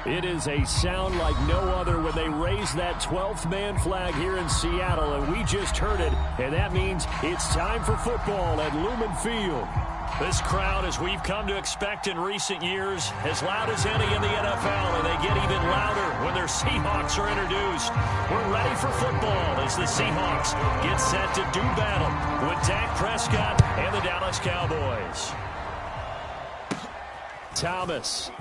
It is a sound like no other when they raise that 12th man flag here in Seattle, and we just heard it, and that means it's time for football at Lumen Field. This crowd, as we've come to expect in recent years, as loud as any in the NFL, and they get even louder when their Seahawks are introduced. We're ready for football as the Seahawks get set to do battle with Dak Prescott and the Dallas Cowboys. Thomas.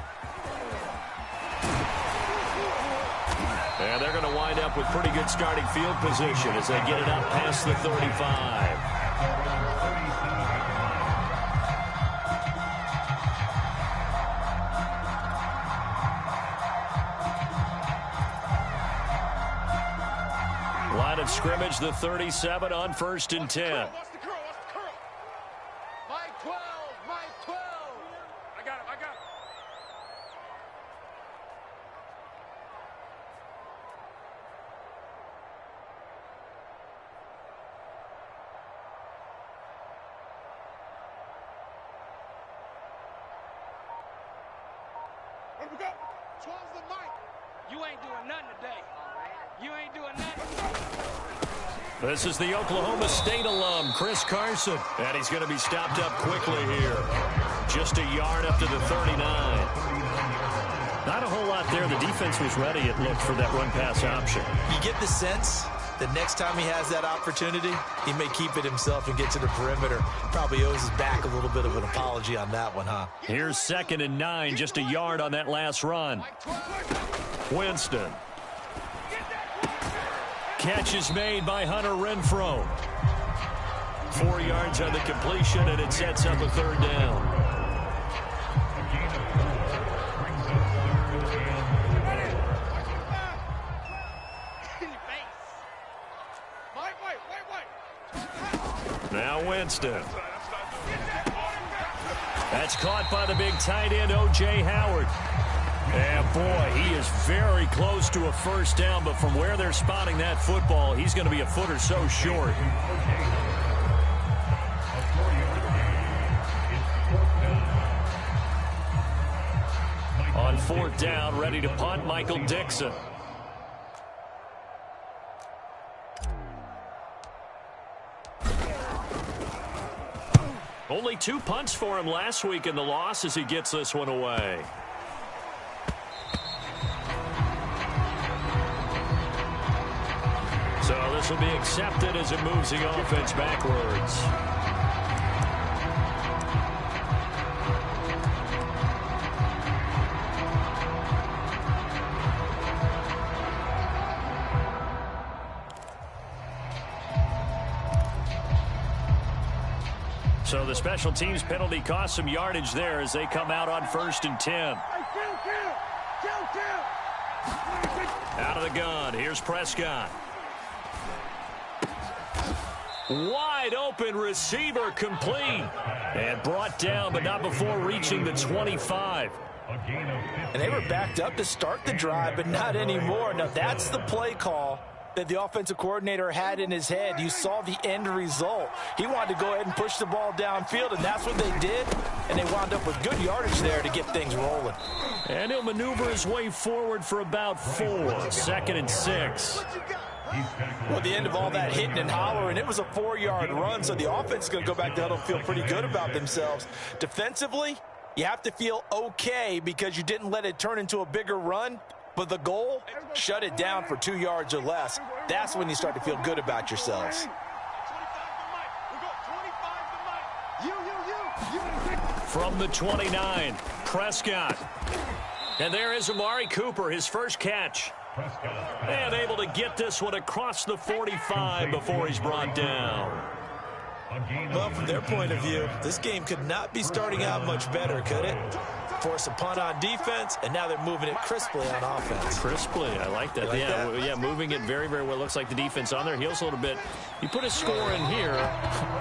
And they're going to wind up with pretty good starting field position as they get it up past the 35. Line of scrimmage, the 37 on 1st and 10. This is the Oklahoma State alum, Chris Carson. And he's going to be stopped up quickly here. Just a yard up to the 39. Not a whole lot there. The defense was ready, it looked, for that run-pass option. You get the sense that next time he has that opportunity, he may keep it himself and get to the perimeter. Probably owes his back a little bit of an apology on that one, huh? Here's 2nd and 9, just a yard on that last run. Winston. Catch is made by Hunter Renfrow. 4 yards on the completion, and it sets up a 3rd down. Now Winston. That's caught by the big tight end, O.J. Howard. And, boy, he is very close to a 1st down, but from where they're spotting that football, he's going to be a foot or so short. On 4th down, ready to punt, Michael Dixon. Only 2 punts for him last week in the loss as he gets this one away. So this will be accepted as it moves the offense backwards. So the special teams penalty cost some yardage there as they come out on 1st and 10. Out of the gun. Here's Prescott. Wide open receiver, complete. And brought down, but not before reaching the 25. And they were backed up to start the drive, but not anymore. Now that's the play call that the offensive coordinator had in his head. You saw the end result. He wanted to go ahead and push the ball downfield, and that's what they did. And they wound up with good yardage there to get things rolling. And he'll maneuver his way forward for about 4. 2nd and 6. Well, at the end of all that hitting and hollering, it was a 4-yard run, so the offense is going to go back to huddle and feel pretty good about themselves. Defensively, you have to feel okay because you didn't let it turn into a bigger run, but the goal, shut it down for 2 yards or less. That's when you start to feel good about yourselves. From the 29, Prescott. And there is Amari Cooper, his first catch. And able to get this one across the 45 before he's brought down. Well, from their point of view, this game could not be starting out much better, could it? Force a punt on defense, and now they're moving it crisply on offense. Crisply, I like that. Yeah, moving it very, very well. Looks like the defense on their heels a little bit. You put a score in here,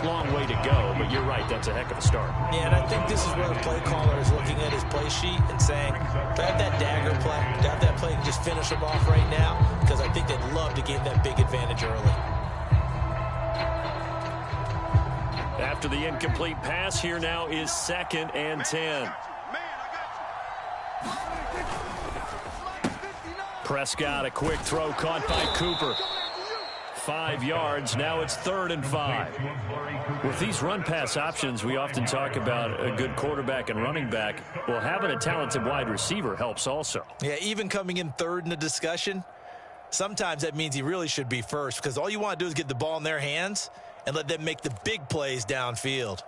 long way to go, but you're right, that's a heck of a start. Yeah, and I think this is where the play caller is looking at his play sheet and saying, do I have that dagger play? Do I have that play and just finish them off right now? Because I think they'd love to gain that big advantage early. After the incomplete pass, here now is 2nd and 10. Prescott, a quick throw caught by Cooper. 5 yards. Now it's 3rd and 5. With these run-pass options, we often talk about a good quarterback and running back. Well, having a talented wide receiver helps also. Yeah, even coming in 3rd in the discussion, sometimes that means he really should be first, because all you want to do is get the ball in their hands and let them make the big plays downfield.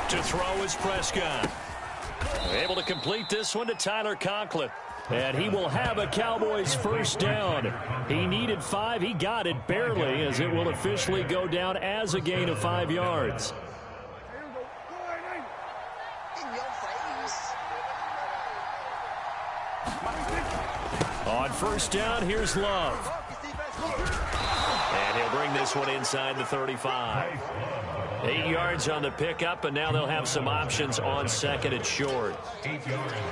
To throw is Prescott. Able to complete this one to Tyler Conklin. And he will have a Cowboys first down. He needed 5. He got it barely, as it will officially go down as a gain of 5 yards. On first down, here's Love. And he'll bring this one inside the 35. 8 yards on the pickup, and now they'll have some options on 2nd and short.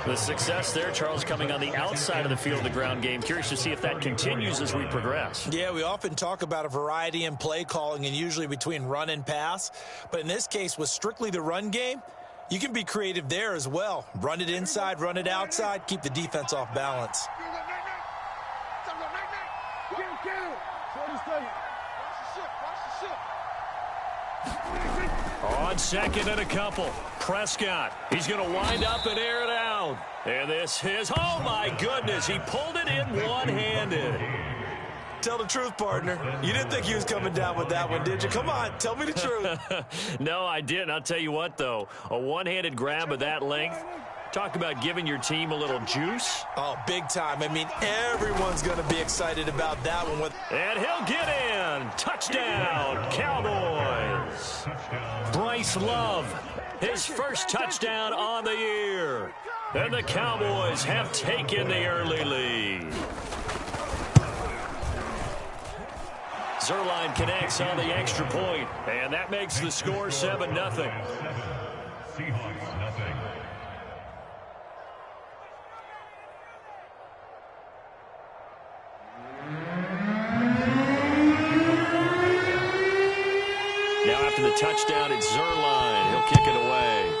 The success there, Charles, coming on the outside of the field, the ground game. Curious to see if that continues as we progress. Yeah, we often talk about a variety in play calling and usually between run and pass. But in this case, with strictly the run game, you can be creative there as well. Run it inside, run it outside, keep the defense off balance. On 2nd and a couple, Prescott. He's going to wind up and air it out. And this is, oh my goodness, he pulled it in one-handed. Tell the truth, partner. You didn't think he was coming down with that one, did you? Come on, tell me the truth. No, I didn't. I'll tell you what, though. A one-handed grab of that length. Talk about giving your team a little juice. Oh, big time. I mean, everyone's going to be excited about that one. And he'll get in. Touchdown, Cowboys. Bryce Love, his first touchdown on the year. And the Cowboys have taken the early lead. Zerline connects on the extra point, and that makes the score 7-0. Now after the touchdown, it's Zerline. He'll kick it away.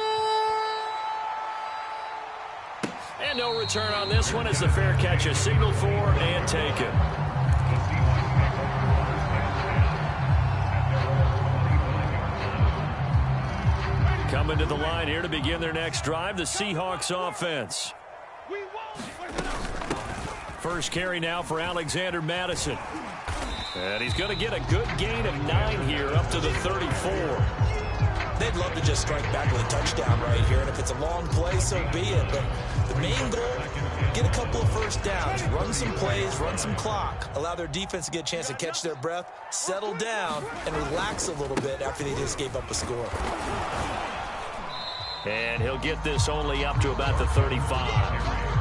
And no return on this one as the fair catch is signaled for and taken. Coming to the line here to begin their next drive, the Seahawks offense. First carry now for Alexander Madison. And he's going to get a good gain of 9 here up to the 34. They'd love to just strike back with a touchdown right here, and if it's a long play, so be it. But the main goal, get a couple of first downs, run some plays, run some clock, allow their defense to get a chance to catch their breath, settle down, and relax a little bit after they just gave up a score. And he'll get this only up to about the 35.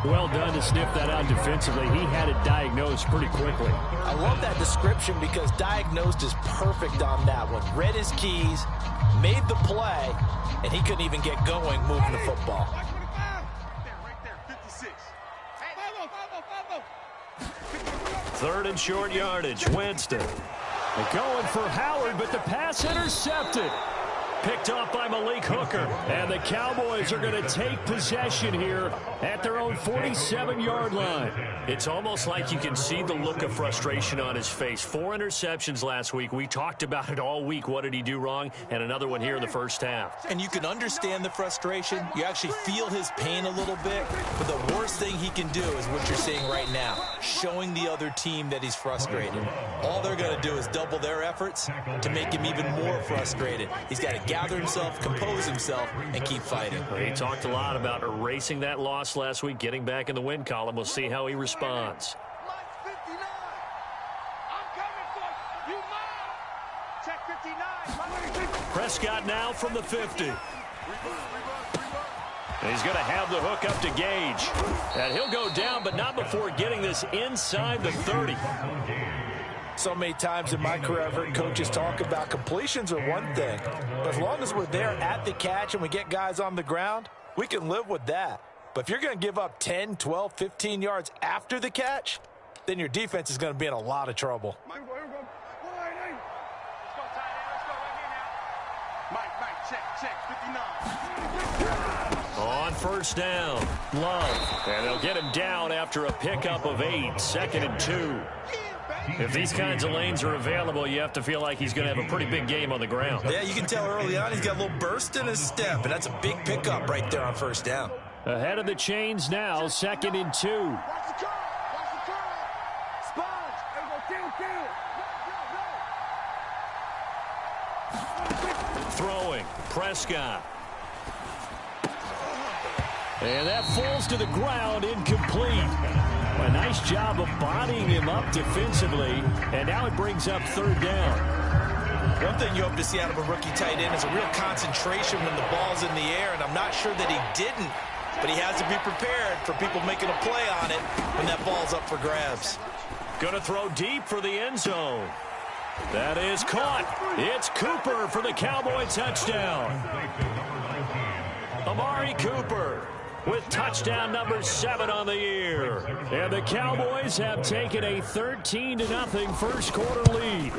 Well done to sniff that out defensively. He had it diagnosed pretty quickly. I love that description because diagnosed is perfect on that one. Read his keys, made the play, and he couldn't even get going moving the football. Third and short yardage, Winston. They're going for Howard, but the pass intercepted. Picked off by Malik Hooker. And the Cowboys are going to take possession here at their own 47-yard line. It's almost like you can see the look of frustration on his face. 4 interceptions last week. We talked about it all week. What did he do wrong? And another one here in the first half. And you can understand the frustration. You actually feel his pain a little bit. But the worst thing he can do is what you're seeing right now, showing the other team that he's frustrated. All they're going to do is double their efforts to make him even more frustrated. He's got to gather himself, compose himself, and keep fighting. He talked a lot about erasing that loss last week, getting back in the win column. We'll see how he responds. Prescott now from the 50. And he's going to have the hook up to Gage. And he'll go down, but not before getting this inside the 30. So many times in my career, I've heard coaches talk about completions are one thing. But as long as we're there at the catch and we get guys on the ground, we can live with that. But if you're going to give up 10, 12, 15 yards after the catch, then your defense is going to be in a lot of trouble. On first down, Love. And they'll get him down after a pickup of 8, 2nd and 2. If these kinds of lanes are available, you have to feel like he's going to have a pretty big game on the ground. Yeah, you can tell early on he's got a little burst in his step, and that's a big pickup right there on first down. Ahead of the chains now, 2nd and 2. Throwing, Prescott. And that falls to the ground, incomplete. A nice job of bodying him up defensively, and now it brings up 3rd down. One thing you hope to see out of a rookie tight end is a real concentration when the ball's in the air, and I'm not sure that he didn't, but he has to be prepared for people making a play on it when that ball's up for grabs. Going to throw deep for the end zone. That is caught. It's Cooper for the Cowboy touchdown. Amari Cooper with touchdown number 7 on the year. And the Cowboys have taken a 13-0 first quarter lead.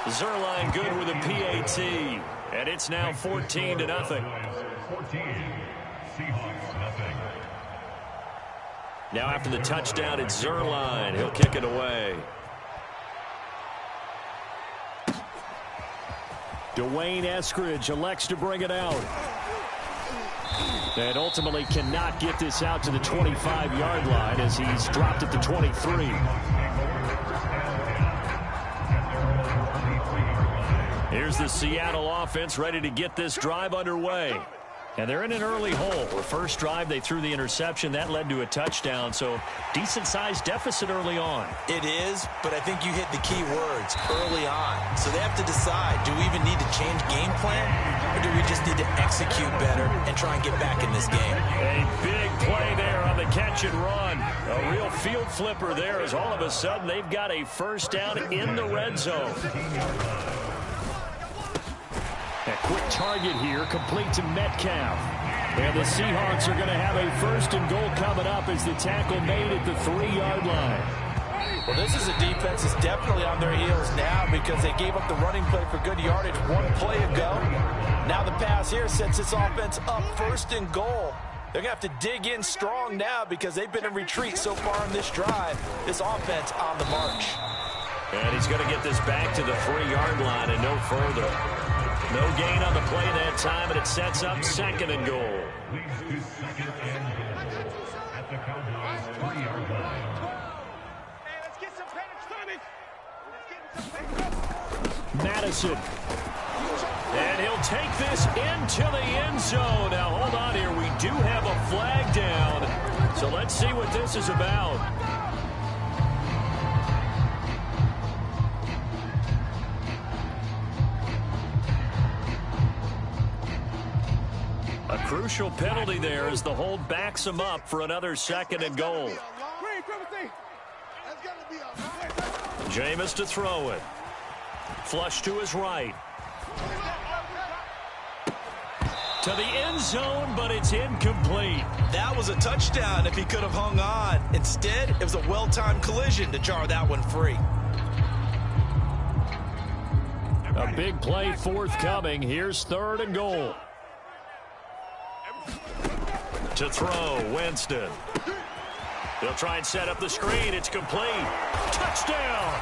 Zerline good with a PAT. And it's now 14-0. Now after the touchdown, it's Zerline. He'll kick it away. Dwayne Eskridge elects to bring it out. And ultimately cannot get this out to the 25-yard line as he's dropped at the 23. Here's the Seattle offense ready to get this drive underway. And they're in an early hole. The first drive, they threw the interception. That led to a touchdown, so decent-sized deficit early on. It is, but I think you hit the key words, early on. So they have to decide, do we even need to change game plan, or do we just need to execute better and try and get back in this game? A big play there on the catch and run. A real field flipper there as all of a sudden they've got a first down in the red zone. A quick target here, complete to Metcalf. And the Seahawks are going to have a 1st and goal coming up as the tackle made at the 3-yard line. Well, this is a defense that's definitely on their heels now because they gave up the running play for good yardage one play ago. Now the pass here sets this offense up 1st and goal. They're going to have to dig in strong now because they've been in retreat so far in this drive. This offense on the march. And he's going to get this back to the 3-yard line and no further. No gain on the play that time, and it sets up 2nd and goal. Madison. And he'll take this into the end zone. Now, hold on here. We do have a flag down. So let's see what this is about. A crucial penalty there as the hold backs him up for another 2nd and goal. Jameis to throw it. Flush to his right. To the end zone, but it's incomplete. That was a touchdown if he could have hung on. Instead, it was a well-timed collision to jar that one free. A big play forthcoming. Here's 3rd and goal. To throw, Winston. They'll try and set up the screen. It's complete. Touchdown!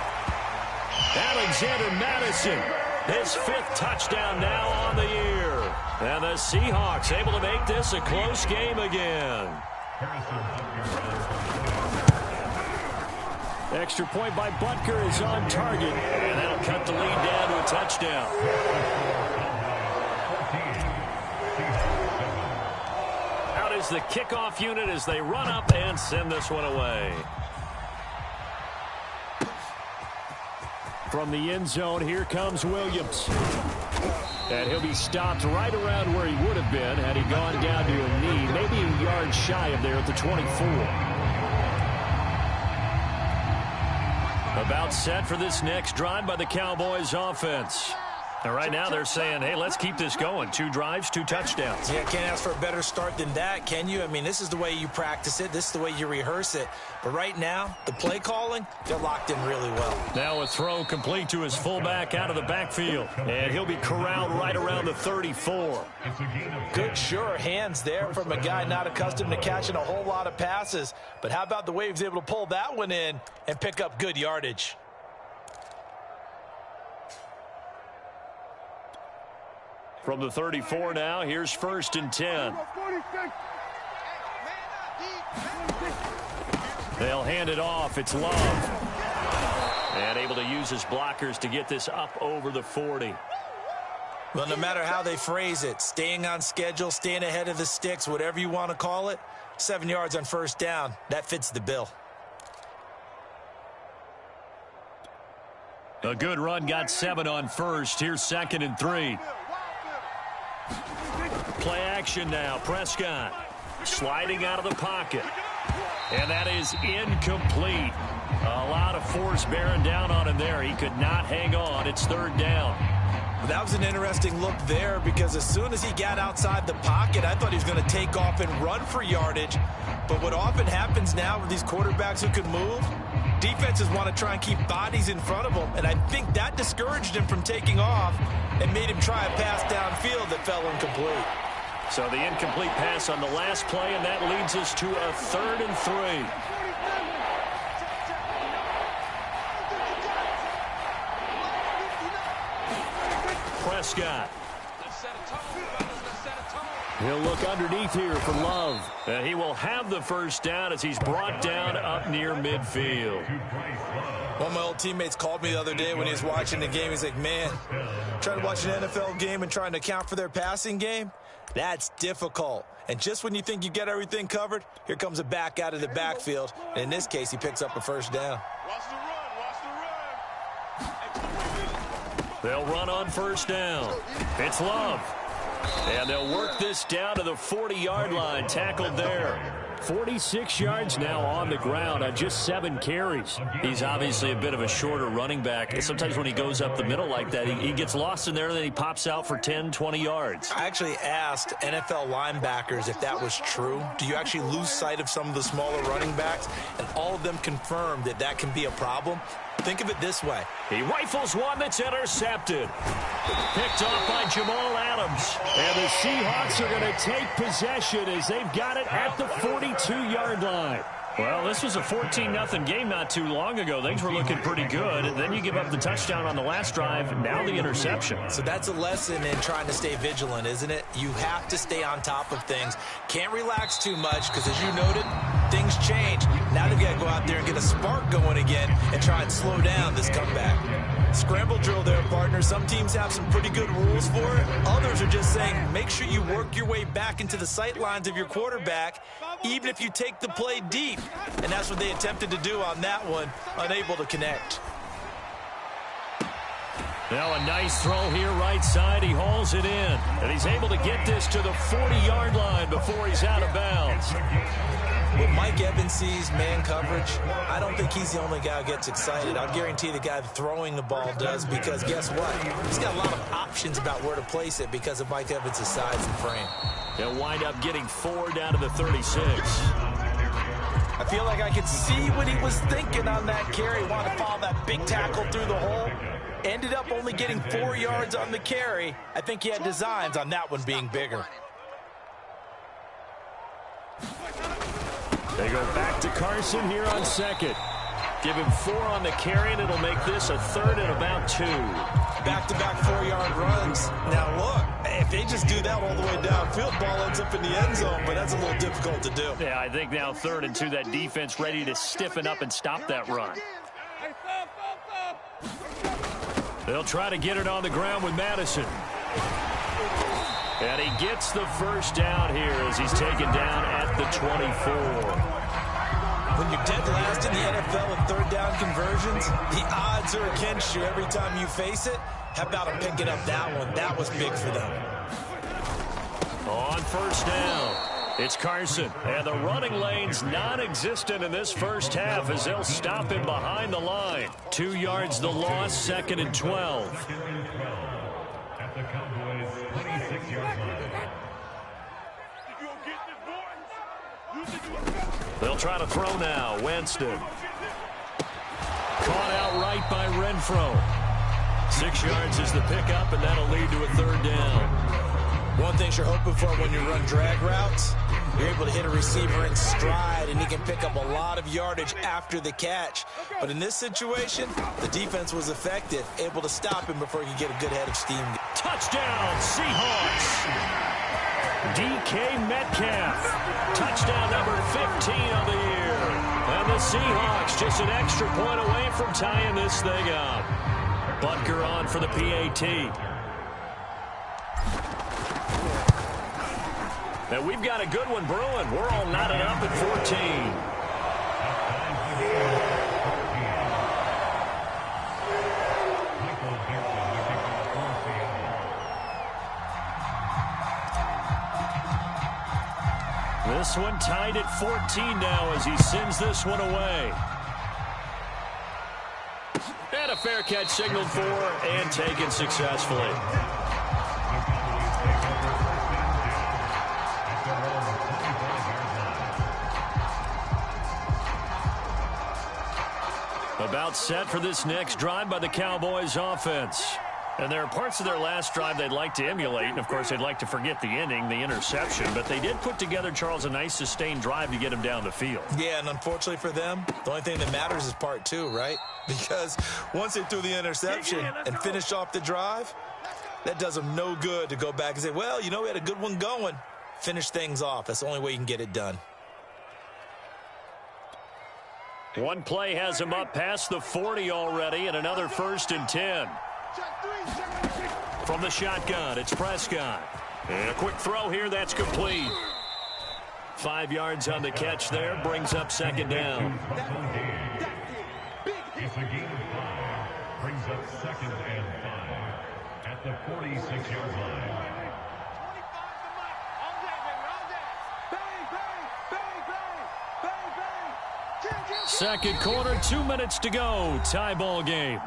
Alexander Madison, his 5th touchdown now on the year. And the Seahawks able to make this a close game again. Extra point by Butker is on target. And that'll cut the lead down to a touchdown. Is the kickoff unit as they run up and send this one away. From the end zone, here comes Williams. And he'll be stopped right around where he would have been had he gone down to a knee, maybe a yard shy of there at the 24. About set for this next drive by the Cowboys offense. And right now they're saying, hey, let's keep this going. 2 drives, 2 touchdowns. Yeah, can't ask for a better start than that, can you? I mean, this is the way you practice it. This is the way you rehearse it. But right now, the play calling, they're locked in really well. Now a throw complete to his fullback out of the backfield. And he'll be corralled right around the 34. Good, sure hands there from a guy not accustomed to catching a whole lot of passes. But how about the way he was able to pull that one in and pick up good yardage? From the 34 now, here's 1st and 10. They'll hand it off. It's Love. And able to use his blockers to get this up over the 40. Well, no matter how they phrase it, staying on schedule, staying ahead of the sticks, whatever you want to call it, 7 yards on 1st down, that fits the bill. A good run got 7 on 1st. Here's 2nd and 3. Play action now. Prescott sliding out of the pocket. And that is incomplete. A lot of force bearing down on him there. He could not hang on. It's 3rd down. That was an interesting look there because as soon as he got outside the pocket, I thought he was going to take off and run for yardage. But what often happens now with these quarterbacks who can move, defenses want to try and keep bodies in front of them. And I think that discouraged him from taking off and made him try a pass downfield that fell incomplete. So the incomplete pass on the last play, and that leads us to a 3rd and 3. Prescott. He'll look underneath here for Love. He will have the 1st down as he's brought down up near midfield. One of my old teammates called me the other day when he was watching the game. He's like, man, trying to watch an NFL game and trying to account for their passing game, that's difficult. And just when you think you get everything covered, here comes a back out of the backfield. And in this case, he picks up a 1st down. Watch the run. They'll run on 1st down. It's Love. And they'll work this down to the 40-yard line. Tackled there. 46 yards now on the ground on just 7 carries. He's obviously a bit of a shorter running back. And sometimes when he goes up the middle like that, he gets lost in there, and then he pops out for 10, 20 yards. I actually asked NFL linebackers if that was true. Do you actually lose sight of some of the smaller running backs? And all of them confirmed that that can be a problem. Think of it this way. He rifles one that's intercepted. Picked off by Jamal Adams. And the Seahawks are going to take possession as they've got it at the 42-yard line. Well, this was a 14-0 game not too long ago. Things were looking pretty good. And then you give up the touchdown on the last drive, now the interception. So that's a lesson in trying to stay vigilant, isn't it? You have to stay on top of things. Can't relax too much because, as you noted, things change. Now they've got to go out there and get a spark going again and try and slow down this comeback. Scramble drill there, partner. Some teams have some pretty good rules for it. Others are just saying, make sure you work your way back into the sight lines of your quarterback, even if you take the play deep. And that's what they attempted to do on that one, unable to connect. Now a nice throw here right side. He hauls it in. And he's able to get this to the 40-yard line before he's out of bounds. When Mike Evans sees man coverage, I don't think he's the only guy who gets excited. I'll guarantee the guy throwing the ball does, because guess what? He's got a lot of options about where to place it because of Mike Evans' size and frame. They'll wind up getting 4 down to the 36. I feel like I could see what he was thinking on that carry. Wanted to follow that big tackle through the hole. Ended up only getting 4 yards on the carry. I think he had designs on that one being bigger. They go back to Carson here on 2nd. Give him 4 on the carry, and it'll make this a 3rd and about 2. Back-to-back 4-yard runs. Now, look, if they just do that all the way downfield, ball ends up in the end zone, but that's a little difficult to do. Yeah, I think now 3rd and 2, that defense ready to stiffen up and stop that run. They'll try to get it on the ground with Madison. And he gets the 1st down here as he's taken down at the 24. When you're dead last in the NFL in 3rd down conversions, the odds are against you every time you face it. How about him picking up that one? That was big for them. On 1st down, it's Carson. And the running lane's non-existent in this first half as they'll stop him behind the line. 2 yards the loss, 2nd and 12. the Cowboys' 26-yard line. They'll try to throw now. Winston. Caught out right by Renfro. 6 yards is the pickup, and that'll lead to a third down. One thing you're hoping for when you run drag routes, you're able to hit a receiver in stride, and he can pick up a lot of yardage after the catch. But in this situation, the defense was effective, able to stop him before he could get a good head of steam. Touchdown, Seahawks. DK Metcalf. Touchdown number 15 of the year. And the Seahawks just an extra point away from tying this thing up. Butker on for the PAT. And we've got a good one brewing. We're all knotted up at 14. This one tied at 14 now as he sends this one away. And a fair catch signaled for and taken successfully. About set for this next drive by the Cowboys offense. And there are parts of their last drive they'd like to emulate. And, of course, they'd like to forget the ending, the interception. But they did put together, Charles, a nice sustained drive to get him down the field. Yeah, and unfortunately for them, the only thing that matters is part two, right? Because once they threw the interception and finished off the drive, that does them no good to go back and say, well, you know, we had a good one going. Finish things off. That's the only way you can get it done. One play has him up past the 40 already, and another 1st and 10. From the shotgun, it's Prescott. And a quick throw here, that's complete. 5 yards on the catch there, brings up 2nd down. It's a gain of 5. Brings up 2nd and 5 at the 46-yard line. Second quarter, 2 minutes to go. Tie ball game.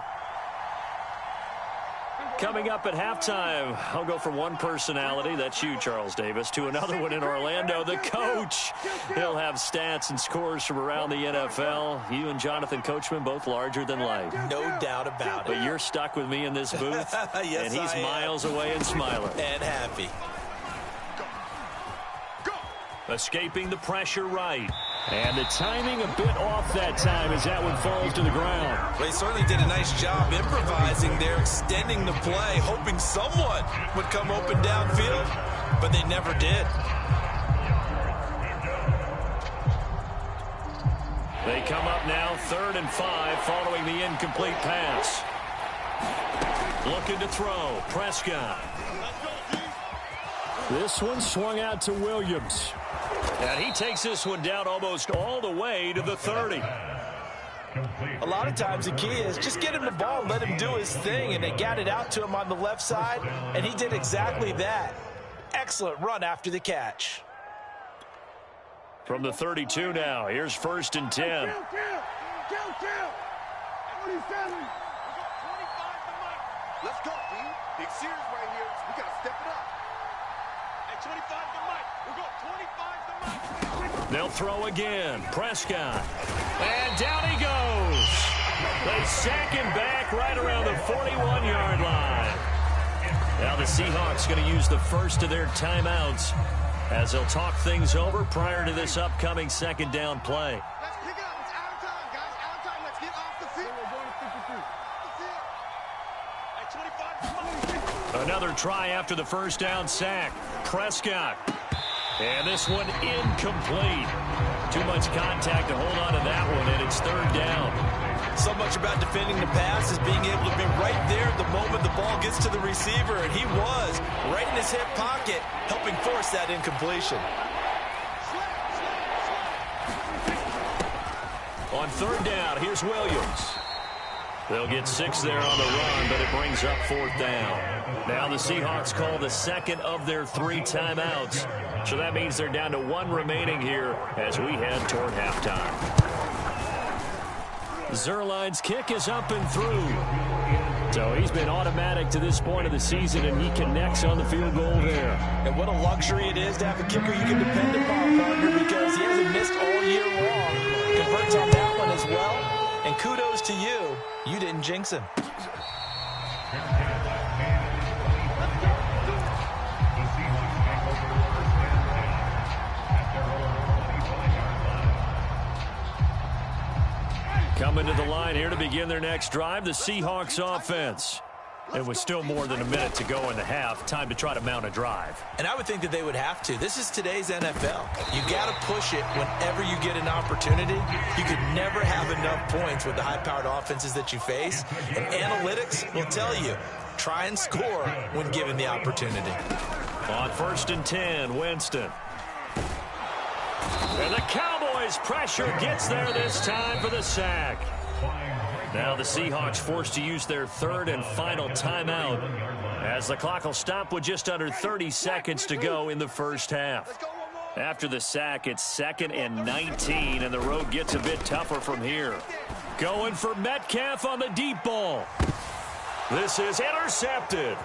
Coming up at halftime, I'll go from one personality, that's you, Charles Davis, to another one in Orlando, the coach. He'll have stats and scores from around the NFL. You and Jonathan Coachman, both larger than life. No doubt about it. But you're stuck with me in this booth, yes, and he's miles away and smiling. And happy. Escaping the pressure right. And the timing a bit off that time as that one falls to the ground. Well, he certainly did a nice job improvising there, extending the play, hoping someone would come open downfield, but they never did. They come up now 3rd and 5 following the incomplete pass. Looking to throw. Prescott. This one swung out to Williams. And he takes this one down almost all the way to the 30. A lot of times the key is just get him the ball, let him do his thing, and they got it out to him on the left side, and he did exactly that. Excellent run after the catch. From the 32 now, here's 1st and 10. Let's go, B. Big series right here. We got to step it up. At 25 to Mike. We'll go 25 to Mike. They'll throw again. Prescott. And down he goes. They sack him back right around the 41-yard line. Now the Seahawks going to use the first of their timeouts as they'll talk things over prior to this upcoming 2nd down play. Let's pick it up. It's out of time, guys. Out of time. Let's get off the field. We're going to 53. At 25 to Mike. Another try after the 1st down sack. Prescott. And this one incomplete. Too much contact to hold on to that one, and it's 3rd down. So much about defending the pass is being able to be right there at the moment the ball gets to the receiver, and he was right in his hip pocket, helping force that incompletion. On 3rd down, here's Williams. They'll get 6 there on the run, but it brings up 4th down. Now the Seahawks call the 2nd of their 3 timeouts. So that means they're down to 1 remaining here as we head toward halftime. Zerline's kick is up and through. So he's been automatic to this point of the season, and he connects on the field goal there. And what a luxury it is to have a kicker you can depend upon, partner, because he hasn't missed all year long. Converts on that one as well. And kudos to you. You didn't jinx him. Coming to the line here to begin their next drive, the Seahawks offense. It was still more than a minute to go in the half. Time to try to mount a drive. And I would think that they would have to. This is today's NFL. You got to push it whenever you get an opportunity. You could never have enough points with the high-powered offenses that you face. And analytics will tell you, try and score when given the opportunity. On 1st and 10, Winston. And the Cowboys' pressure gets there this time for the sack. Now the Seahawks forced to use their third and final timeout as the clock will stop with just under 30 seconds to go in the first half. After the sack, it's 2nd and 19, and the road gets a bit tougher from here. Going for Metcalf on the deep ball. This is intercepted.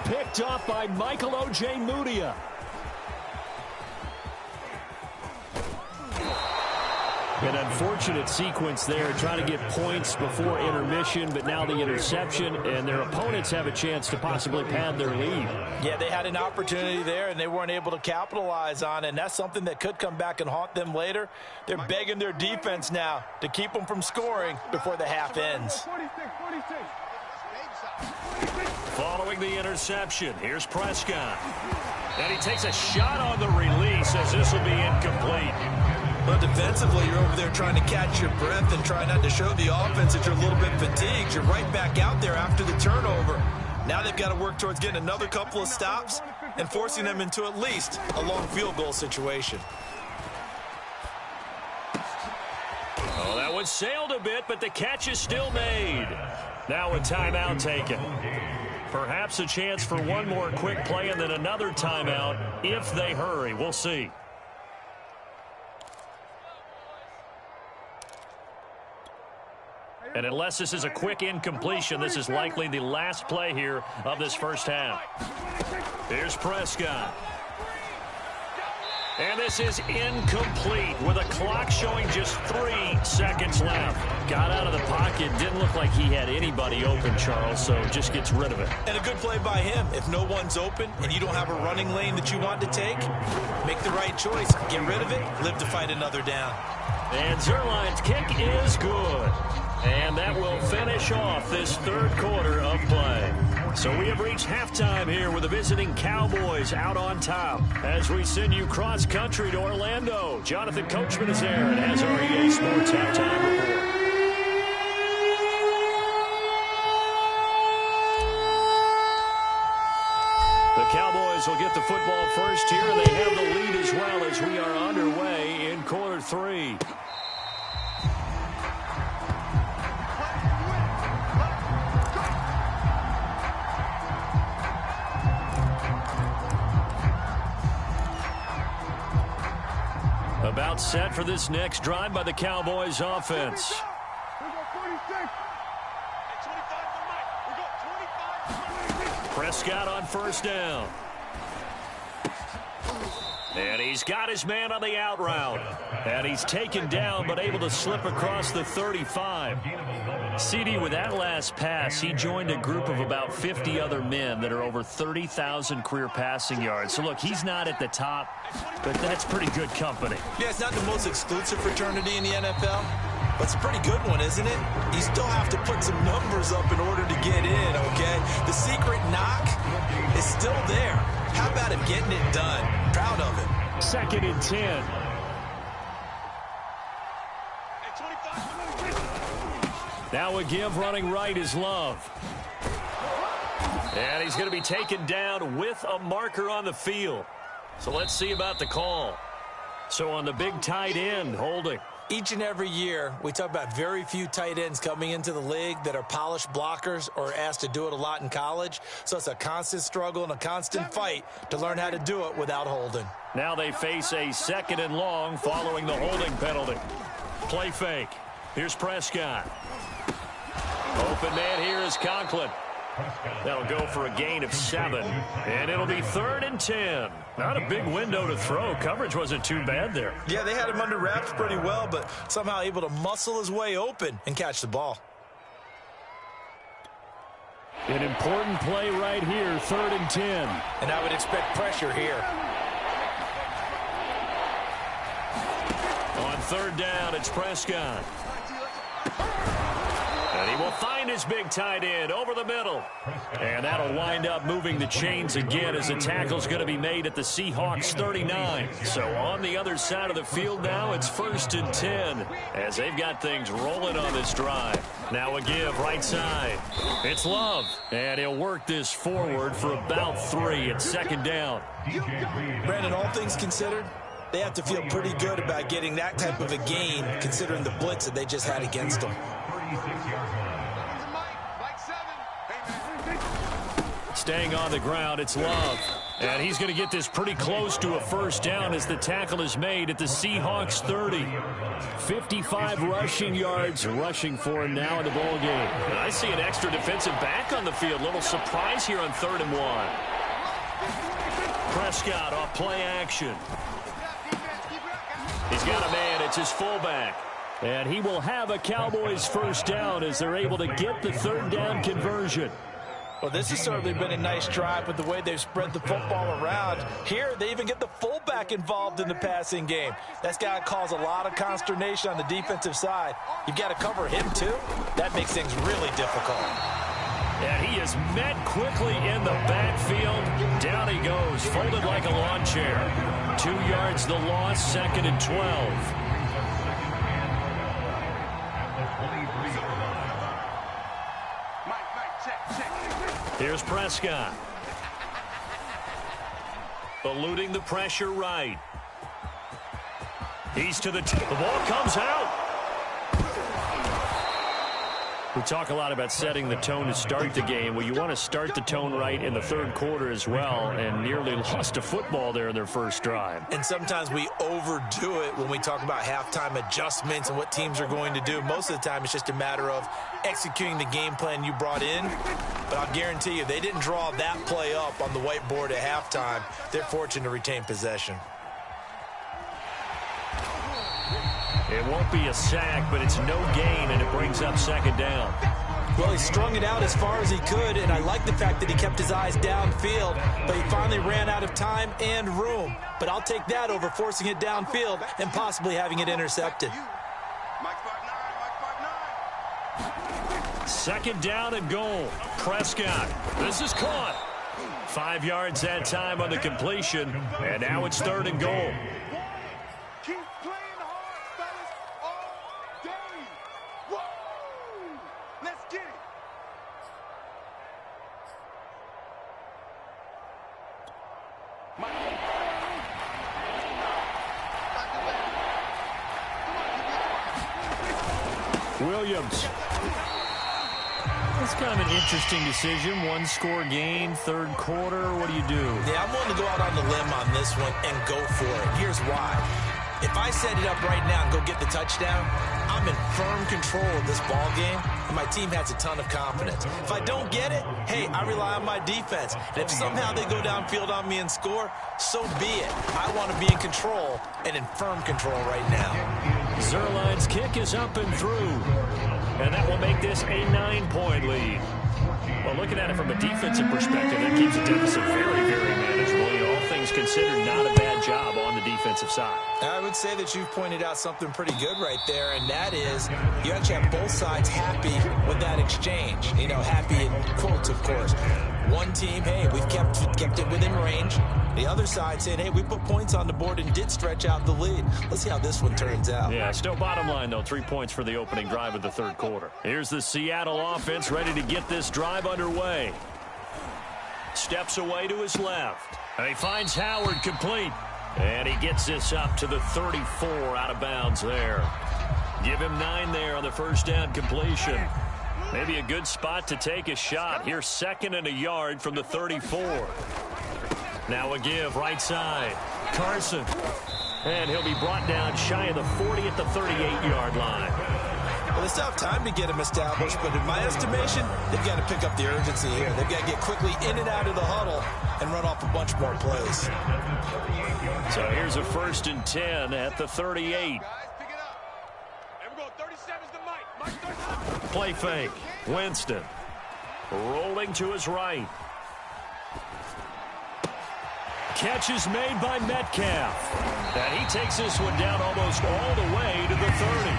Picked off by Michael O.J. Mudia. An unfortunate sequence there, trying to get points before intermission, but now the interception, and their opponents have a chance to possibly pad their lead. Yeah, they had an opportunity there, and they weren't able to capitalize on it, and that's something that could come back and haunt them later. They're begging their defense now to keep them from scoring before the half ends. Following the interception, here's Prescott. And he takes a shot on the release as this will be incomplete. Well, defensively, you're over there trying to catch your breath and try not to show the offense that you're a little bit fatigued. You're right back out there after the turnover. Now they've got to work towards getting another couple of stops and forcing them into at least a long field goal situation. Oh, that one sailed a bit, but the catch is still made. Now a timeout taken. Perhaps a chance for one more quick play and then another timeout if they hurry. We'll see. And unless this is a quick incompletion, this is likely the last play here of this first half. Here's Prescott. And this is incomplete with a clock showing just 3 seconds left. Got out of the pocket. Didn't look like he had anybody open, Charles, so just gets rid of it. And a good play by him. If no one's open and you don't have a running lane that you want to take, make the right choice. Get rid of it. Live to fight another down. And Zerline's kick is good. And that will finish off this third quarter of play. So we have reached halftime here with the visiting Cowboys out on top. As we send you cross-country to Orlando, Jonathan Coachman is there and has our EA Sports halftime report. The Cowboys will get the football first here. They have the lead as well as we are underway in quarter 3. About set for this next drive by the Cowboys offense. Prescott on first down. And he's got his man on the out route. And he's taken down but able to slip across the 35. CD, with that last pass, he joined a group of about 50 other men that are over 30,000 career passing yards. So, look, he's not at the top, but that's pretty good company. Yeah, it's not the most exclusive fraternity in the NFL, but it's a pretty good one, isn't it? You still have to put some numbers up in order to get in, okay? The secret knock is still there. How about him getting it done? Proud of it. 2nd and 10. Now a give running right is Love. And he's going to be taken down with a marker on the field. So let's see about the call. So on the big tight end, holding. Each and every year, we talk about very few tight ends coming into the league that are polished blockers or asked to do it a lot in college. So it's a constant struggle and a constant fight to learn how to do it without holding. Now they face a 2nd and long following the holding penalty. Play fake. Here's Prescott. Open man here is Conklin. That'll go for a gain of 7, and it'll be 3rd and 10. Not a big window to throw. Coverage wasn't too bad there. Yeah, they had him under wraps pretty well, but somehow able to muscle his way open and catch the ball. An important play right here, 3rd and 10. And I would expect pressure here. On 3rd down, it's Prescott. And he will find his big tight end over the middle. And that'll wind up moving the chains again as the tackle's going to be made at the Seahawks 39. So on the other side of the field now, it's 1st and 10 as they've got things rolling on this drive. Now a give right side. It's Love. And he'll work this forward for about 3 at 2nd down. Brandon, all things considered, they have to feel pretty good about getting that type of a gain considering the blitz that they just had against them. Staying on the ground, it's Love. And he's going to get this pretty close to a 1st down as the tackle is made at the Seahawks 30. 55 rushing yards rushing for him now in the ball game. And I see an extra defensive back on the field. Little surprise here on 3rd and 1. Prescott off play action. He's got a man. It's his fullback. And he will have a Cowboys 1st down as they're able to get the 3rd down conversion. Well, this has certainly been a nice drive with the way they've spread the football around. Here, they even get the fullback involved in the passing game. That's got to cause a lot of consternation on the defensive side. You've got to cover him, too. That makes things really difficult. And he is met quickly in the backfield. Down he goes, folded like a lawn chair. 2 yards the loss, 2nd and 12. Here's Prescott. Eluding the pressure right. He's to the ball comes out. We talk a lot about setting the tone to start the game. Well, you want to start the tone right in the 3rd quarter as well, and nearly lost a football there in their 1st drive. And sometimes we overdo it when we talk about halftime adjustments and what teams are going to do. Most of the time, it's just a matter of executing the game plan you brought in. But I'll guarantee you, they didn't draw that play up on the whiteboard at halftime. They're fortunate to retain possession. It won't be a sack, but it's no gain, and it brings up 2nd down. Well, he strung it out as far as he could, and I like the fact that he kept his eyes downfield, but he finally ran out of time and room. But I'll take that over forcing it downfield and possibly having it intercepted. 2nd down and goal. Prescott. This is caught. 5 yards that time on the completion, and now it's 3rd and goal. Williams. That's kind of an interesting decision. 1-score game, 3rd quarter. What do you do? Yeah, I'm willing to go out on the limb on this one and go for it. Here's why. If I set it up right now and go get the touchdown, I'm in firm control of this ball game, and my team has a ton of confidence. If I don't get it, hey, I rely on my defense. And if somehow they go downfield on me and score, so be it. I want to be in control and in firm control right now. Zerline's kick is up and through, and that will make this a 9-point lead. Well, looking at it from a defensive perspective, that keeps the deficit very, very manageable. All things considered, not a bad job on the defensive side. I would say that you've pointed out something pretty good right there, and that is you actually have both sides happy with that exchange. You know, happy in quotes, of course. One team, hey, we've kept it within range. The other side saying, hey, we put points on the board and did stretch out the lead. Let's see how this one turns out. Yeah, still bottom line, though, 3 points for the opening drive of the 3rd quarter. Here's the Seattle offense ready to get this drive underway. Steps away to his left. And he finds Howard complete. And he gets this up to the 34 out of bounds there. Give him 9 there on the 1st down completion. Maybe a good spot to take a shot. Here's 2nd and a yard from the 34. Now a give right side. Carson. And he'll be brought down shy of the 40 at the 38-yard line. Well, they still have time to get him established, but in my estimation, they've got to pick up the urgency here. They've got to get quickly in and out of the huddle and run off a bunch more plays. So here's a 1st and 10 at the 38. Play fake. Winston rolling to his right. Catch is made by Metcalf. And he takes this one down almost all the way to the 30.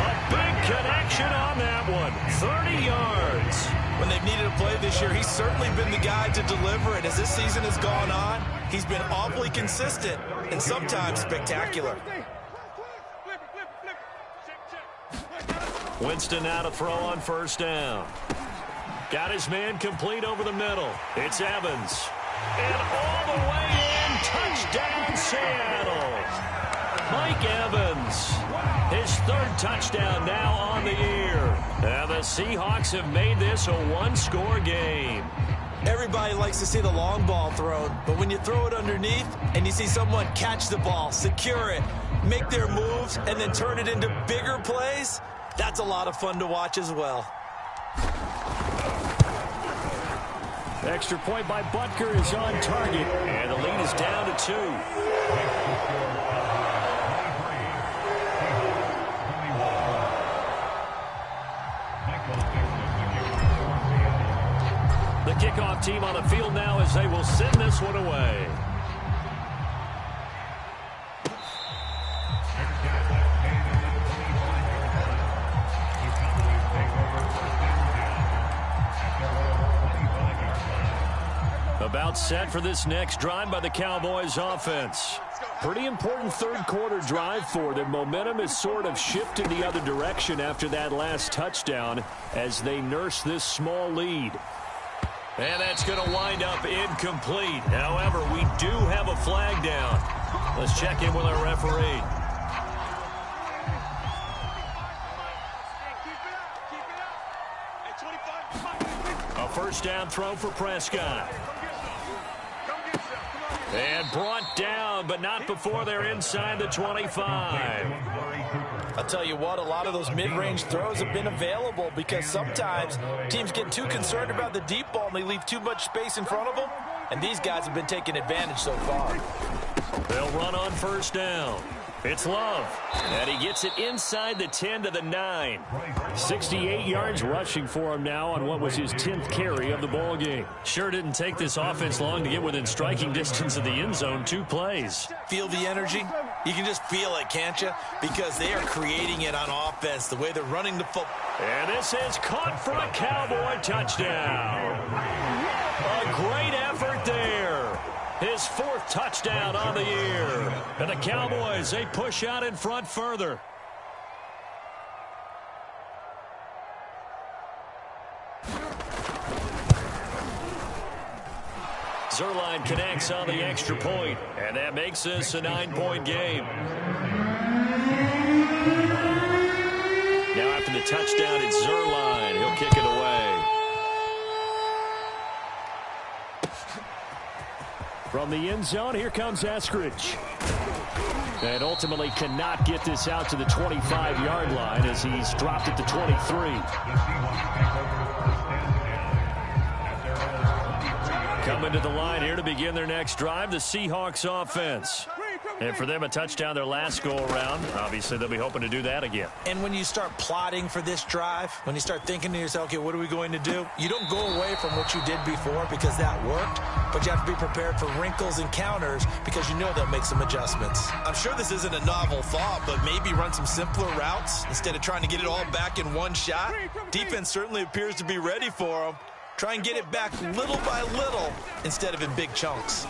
A big connection on that one. 30 yards. When they've needed a play this year, he's certainly been the guy to deliver it. As this season has gone on, he's been awfully consistent and sometimes spectacular. Winston now to throw on 1st down. Got his man complete over the middle. It's Evans. And all the way in, touchdown Seattle. Mike Evans, his 3rd touchdown now on the year. And the Seahawks have made this a 1-score game. Everybody likes to see the long ball thrown, but when you throw it underneath and you see someone catch the ball, secure it, make their moves, and then turn it into bigger plays, that's a lot of fun to watch as well. Extra point by Butker is on target, and the lead is down to 2. The kickoff team on the field now as they will send this one away. About set for this next drive by the Cowboys offense. Pretty important 3rd quarter drive for them. Momentum has sort of shifted the other direction after that last touchdown as they nurse this small lead. And that's going to wind up incomplete. However, we do have a flag down. Let's check in with our referee. A 1st down throw for Prescott. And brought down, but not before they're inside the 25. I'll tell you what, a lot of those mid-range throws have been available because sometimes teams get too concerned about the deep ball and they leave too much space in front of them, and these guys have been taking advantage so far. They'll run on 1st down. It's Love, and he gets it inside the 10 to the 9. 68 yards rushing for him now on what was his 10th carry of the ball game. Sure didn't take this offense long to get within striking distance of the end zone. 2 plays. Feel the energy? You can just feel it, can't you? Because they are creating it on offense, the way they're running the football. And this is caught for a Cowboy touchdown. A great effort there. His 4th touchdown on the year. And the Cowboys, they push out in front further. Zerline connects on the extra point, and that makes this a 9-point game. Now after the touchdown, it's Zerline. He'll kick it away. From the end zone, here comes Eskridge. And ultimately cannot get this out to the 25-yard line as he's dropped at the 23. Coming to the line here to begin their next drive, the Seahawks offense. And for them, a touchdown their last go-around. Obviously, they'll be hoping to do that again. And when you start plotting for this drive, when you start thinking to yourself, okay, what are we going to do? You don't go away from what you did before because that worked, but you have to be prepared for wrinkles and counters because you know they'll make some adjustments. I'm sure this isn't a novel thought, but maybe run some simpler routes instead of trying to get it all back in one shot. Defense certainly appears to be ready for them. Try and get it back little by little instead of in big chunks.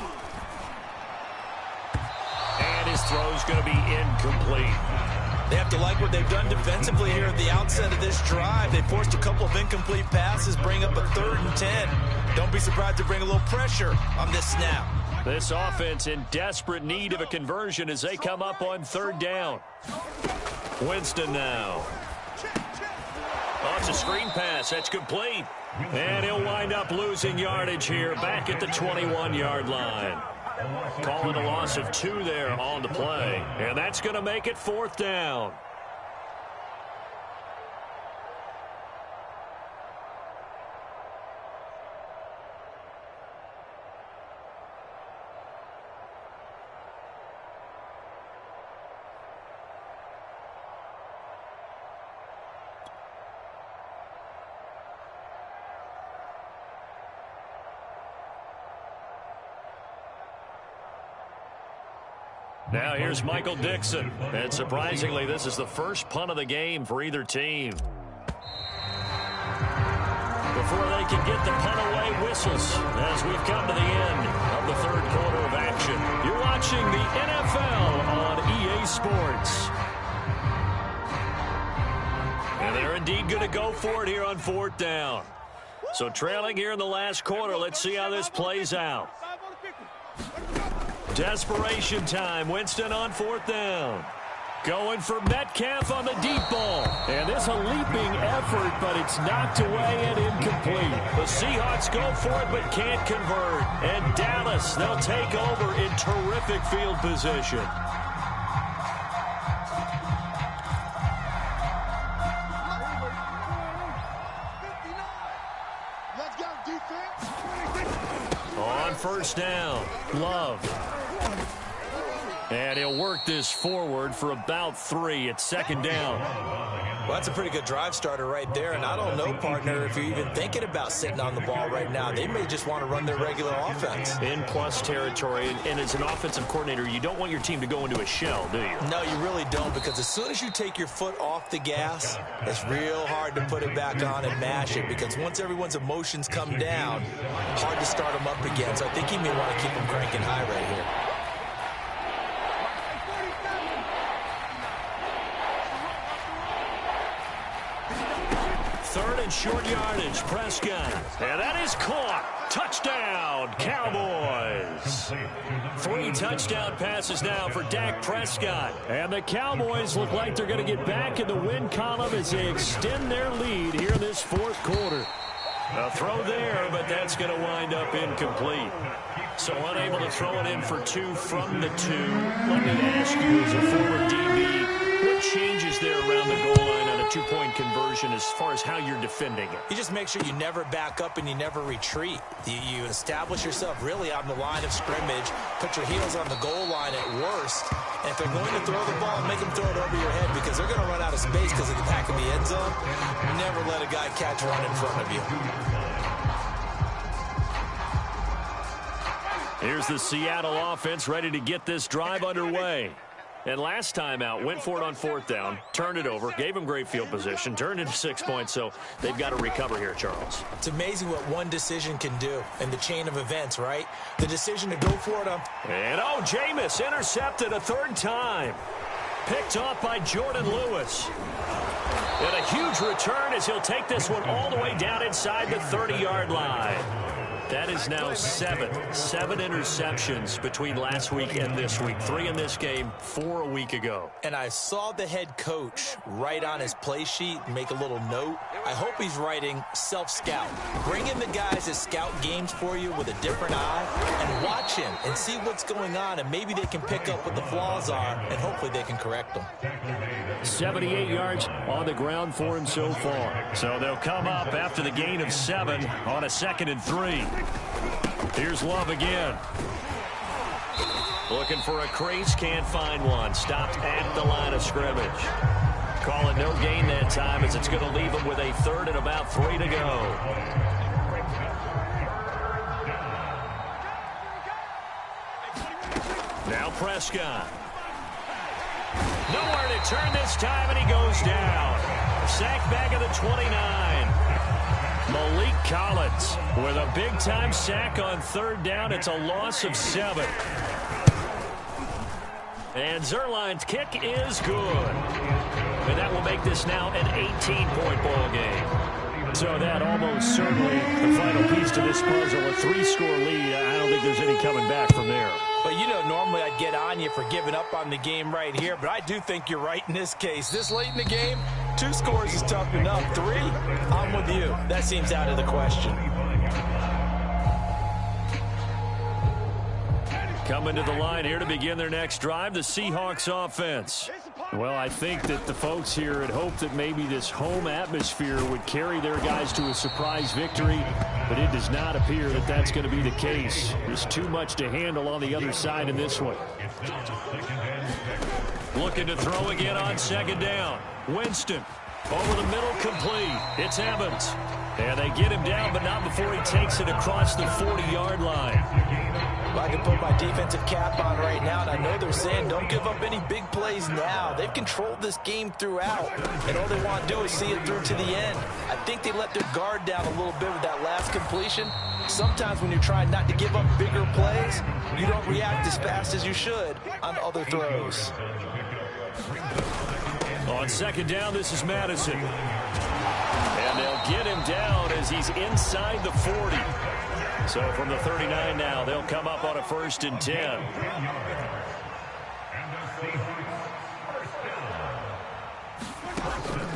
And his throw's going to be incomplete. They have to like what they've done defensively here at the outset of this drive. They forced a couple of incomplete passes, bring up a 3rd and 10. Don't be surprised to bring a little pressure on this snap. This offense in desperate need of a conversion as they come up on 3rd down. Winston now. Oh, it's a screen pass. That's complete. And he'll wind up losing yardage here back at the 21-yard line. Calling a loss of 2 there on the play. And that's going to make it 4th down. Now here's Michael Dixon. And surprisingly, this is the first punt of the game for either team. Before they can get the punt away, whistles as we've come to the end of the third quarter of action. You're watching the NFL on EA Sports. And they're indeed going to go for it here on fourth down. So trailing here in the last quarter, let's see how this plays out. Desperation time. Winston on fourth down. Going for Metcalf on the deep ball. And this a leaping effort, but it's knocked away and incomplete. The Seahawks go for it, but can't convert. And Dallas, they'll take over in terrific field position. On first down, Love. And he'll work this forward for about 3 at second down. Well, that's a pretty good drive starter right there. And I don't know, partner, if you're even thinking about sitting on the ball right now. They may just want to run their regular offense. In plus territory. And as an offensive coordinator, you don't want your team to go into a shell, do you? No, you really don't, because as soon as you take your foot off the gas, it's real hard to put it back on and mash it, because once everyone's emotions come down, hard to start them up again. So I think he may want to keep them cranking high right here. Third and short yardage, Prescott. And that is caught. Touchdown, Cowboys. 3 touchdown passes now for Dak Prescott. And the Cowboys look like they're going to get back in the win column as they extend their lead here in this fourth quarter. A throw there, but that's going to wind up incomplete. So unable to throw it in for 2 from the 2. Let me ask you, as a former DB, what changes there around the goal line on a 2-point conversion as far as how you're defending it? You just make sure you never back up and you never retreat. You establish yourself really on the line of scrimmage, put your heels on the goal line at worst, and if they're going to throw the ball, make them throw it over your head, because they're going to run out of space because of the back of the end zone. Never let a guy catch one in front of you. Here's the Seattle offense ready to get this drive underway. And last time out, went for it on fourth down, turned it over, gave him great field position, turned into 6 points, so they've got to recover here, Charles. It's amazing what one decision can do in the chain of events, right? The decision to go for it on... And, oh, Jameis intercepted a 3rd time. Picked off by Jordan Lewis. And a huge return as he'll take this one all the way down inside the 30-yard line. That is now 7 interceptions between last week and this week. 3 in this game, 4 a week ago. And I saw the head coach write on his play sheet, make a little note. I hope he's writing self-scout. Bring in the guys that scout games for you with a different eye and watch him and see what's going on, and maybe they can pick up what the flaws are, and hopefully they can correct them. 78 yards on the ground for him so far. So they'll come up after the gain of 7 on a 2nd and 3. Here's Love again. Looking for a crease, can't find one. Stopped at the line of scrimmage. Calling no gain that time as it's going to leave him with a 3rd and about 3 to go. Now Prescott. Nowhere to turn this time, and he goes down. Sacked back at the 29. Malik Collins with a big-time sack on 3rd down. It's a loss of 7. And Zerline's kick is good. And that will make this now an 18-point ball game. So that almost certainly the final piece to this puzzle. A 3-score lead. I don't think there's any coming back from there. But, you know, normally I'd get on you for giving up on the game right here, but I do think you're right in this case. This late in the game, 2 scores is tough enough. 3, I'm with you. That seems out of the question. Coming to the line here to begin their next drive, the Seahawks offense. Well, I think that the folks here had hoped that maybe this home atmosphere would carry their guys to a surprise victory, but it does not appear that that's going to be the case. There's too much to handle on the other side in this one. Looking to throw again on 2nd down. Winston over the middle, complete. It's Evans. And they get him down, but not before he takes it across the 40-yard line. Well, I can put my defensive cap on right now, and I know they're saying don't give up any big plays now. They've controlled this game throughout, and all they want to do is see it through to the end. I think they let their guard down a little bit with that last completion. Sometimes when you're trying not to give up bigger plays, you don't react as fast as you should on other throws. On second down, this is Madison. And they'll get him down as he's inside the 40. So from the 39 now, they'll come up on a 1st and 10.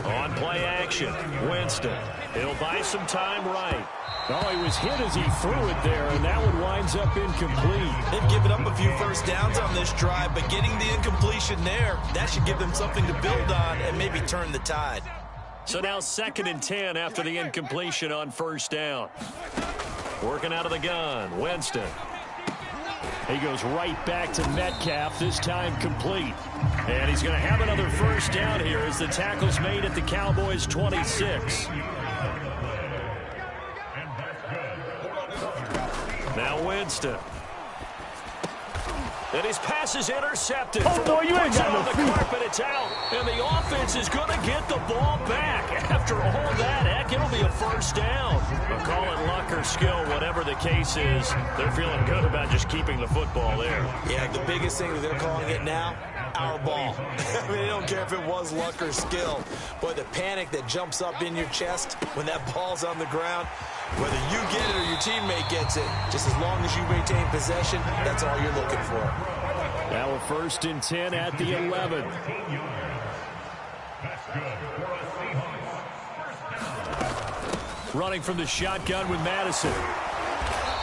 On play action, Winston. He'll buy some time right. Oh, he was hit as he threw it there, and that one winds up incomplete. They've given up a few first downs on this drive, but getting the incompletion there, that should give them something to build on and maybe turn the tide. So now 2nd and 10 after the incompletion on 1st down. Working out of the gun, Winston. He goes right back to Metcalf, this time complete. And he's going to have another 1st down here as the tackle's made at the Cowboys' 26. Now Winston. And his pass is intercepted. Oh, boy, you ain't got no the carpet, it's out. And the offense is going to get the ball back. After all that, heck, it'll be a 1st down. But call it luck or skill, whatever the case is, they're feeling good about just keeping the football there. Yeah, the biggest thing that they're calling it now, our ball. I mean, they don't care if it was luck or skill. Boy, the panic that jumps up in your chest when that ball's on the ground, whether you get it or your teammate gets it, just as long as you maintain possession, that's all you're looking for. Now a 1st and 10 at the 11. Running from the shotgun with Madison.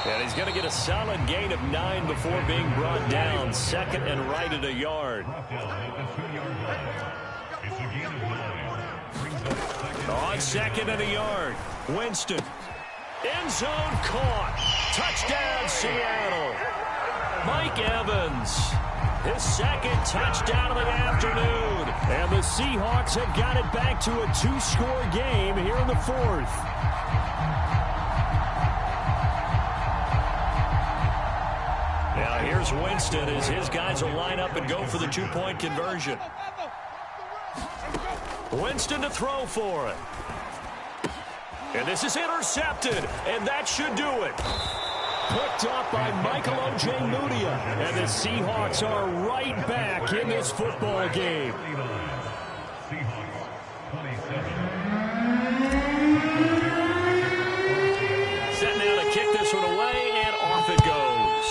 And he's going to get a solid gain of 9 before being brought down. 2nd and right at a yard. On 2nd and a yard, Winston. End zone caught. Touchdown, Seattle. Mike Evans. His 2nd touchdown of the afternoon. And the Seahawks have got it back to a 2-score game here in the 4th. Now here's Winston as his guys will line up and go for the 2-point conversion. Winston to throw for it. And this is intercepted, and that should do it. Picked up by Michael Ojemudia, and the Seahawks are right back in this football game. Set now to kick this one away, and off it goes.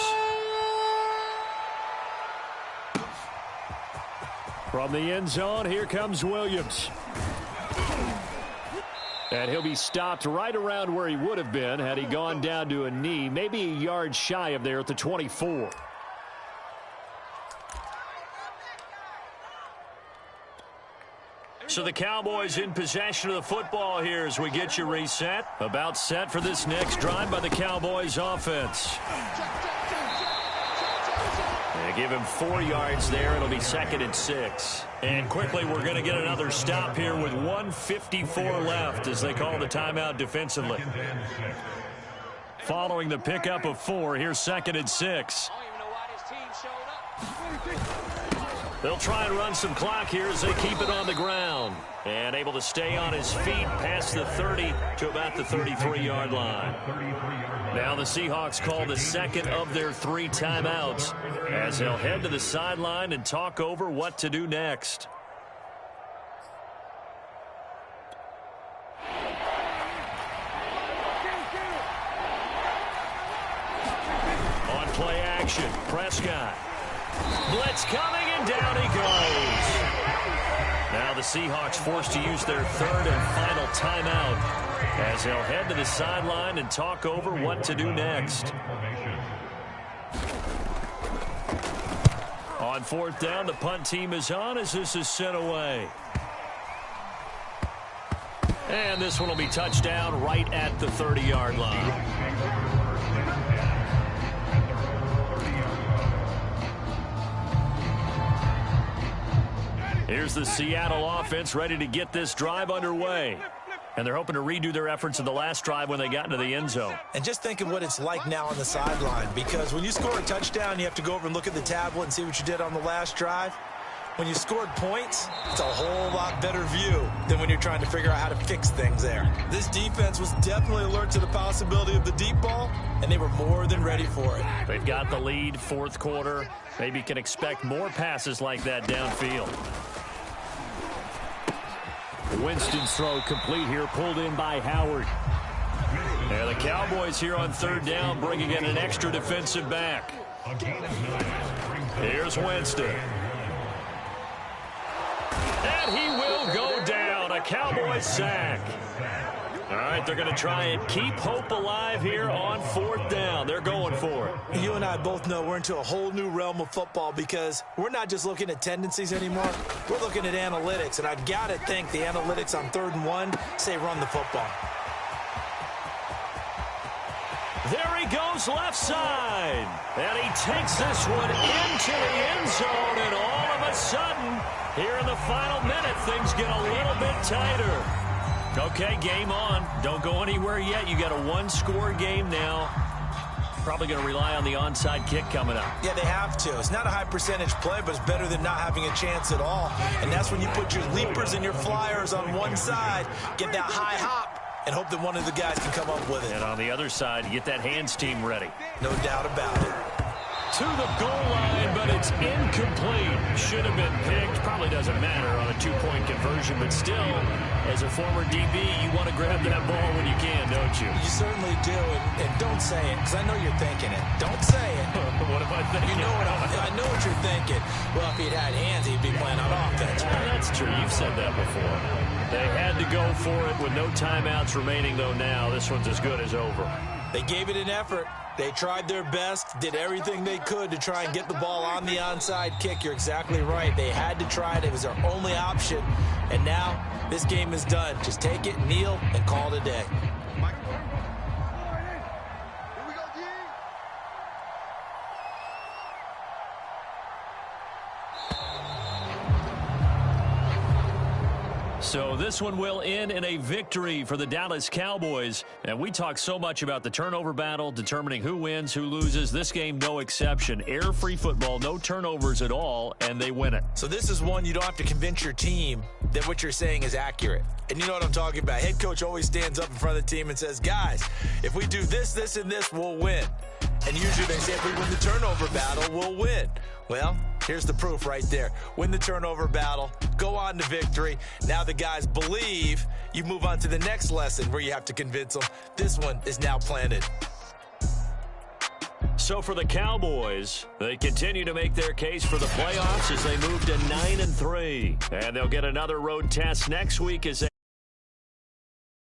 From the end zone, here comes Williams. And he'll be stopped right around where he would have been had he gone down to a knee, maybe a yard shy of there at the 24. So the Cowboys in possession of the football here as we get you reset. About set for this next drive by the Cowboys offense. They give him 4 yards there. It'll be 2nd and 6. And quickly, we're going to get another stop here with 1:54 left as they call the timeout defensively. Following the pickup of 4, here's 2nd and 6. They'll try and run some clock here as they keep it on the ground. And able to stay on his feet past the 30 to about the 33-yard line. Now the Seahawks call the 2nd of their 3 timeouts as they'll head to the sideline and talk over what to do next. On play action, Prescott. Blitz coming, and down he goes. Now the Seahawks forced to use their 3rd and final timeout as they'll head to the sideline and talk over what to do next. On 4th down, the punt team is on as this is sent away. And this one will be touchdown right at the 30-yard line. Here's the Seattle offense ready to get this drive underway. And they're hoping to redo their efforts in the last drive when they got into the end zone. And just think of what it's like now on the sideline, because when you score a touchdown, you have to go over and look at the tablet and see what you did on the last drive. When you scored points, it's a whole lot better view than when you're trying to figure out how to fix things there. This defense was definitely alert to the possibility of the deep ball, and they were more than ready for it. They've got the lead, fourth quarter. Maybe can expect more passes like that downfield. Winston's throw complete here, pulled in by Howard. And the Cowboys here on third down, bringing in an extra defensive back. Here's Winston. And he will go down. A Cowboys sack. All right, they're going to try and keep hope alive here on fourth down. They're going for it. You and I both know we're into a whole new realm of football because we're not just looking at tendencies anymore. We're looking at analytics, and I've got to think the analytics on 3rd and 1 say run the football. There he goes left side. And he takes this one into the end zone, and all of a sudden, here in the final minute, things get a little bit tighter. Okay, game on. Don't go anywhere yet. You got a one-score game now. Probably going to rely on the onside kick coming up. Yeah, they have to. It's not a high-percentage play, but it's better than not having a chance at all. And that's when you put your leapers and your flyers on one side, get that high hop, and hope that one of the guys can come up with it. And on the other side, get that hands team ready. No doubt about it. To the goal line, but it's incomplete. Should have been picked. Probably doesn't matter on a two-point conversion, but still, as a former DB, you want to grab that ball when you can, don't you? You certainly do, and don't say it, because I know you're thinking it. Don't say it. What am I thinking? You know I know what you're thinking. Well, if he'd had hands, he'd be playing on offense. Well, that's true. You've said that before. They had to go for it with no timeouts remaining, though, now. This one's as good as over. They gave it an effort. They tried their best, did everything they could to try and get the ball on the onside kick. You're exactly right. They had to try it. It was their only option. And now this game is done. Just take it, kneel, and call it a day. So this one will end in a victory for the Dallas Cowboys. And we talk so much about the turnover battle, determining who wins, who loses. This game, no exception. Error-free football, no turnovers at all, and they win it. So this is one you don't have to convince your team that what you're saying is accurate. And you know what I'm talking about. Head coach always stands up in front of the team and says, guys, if we do this, this, and this, we'll win. And usually they say if we win the turnover battle, we'll win. Well, here's the proof right there. Win the turnover battle, go on to victory. Now the guys believe. You move on to the next lesson where you have to convince them. This one is now planted. So for the Cowboys, they continue to make their case for the playoffs as they move to 9-3. And they'll get another road test next week as they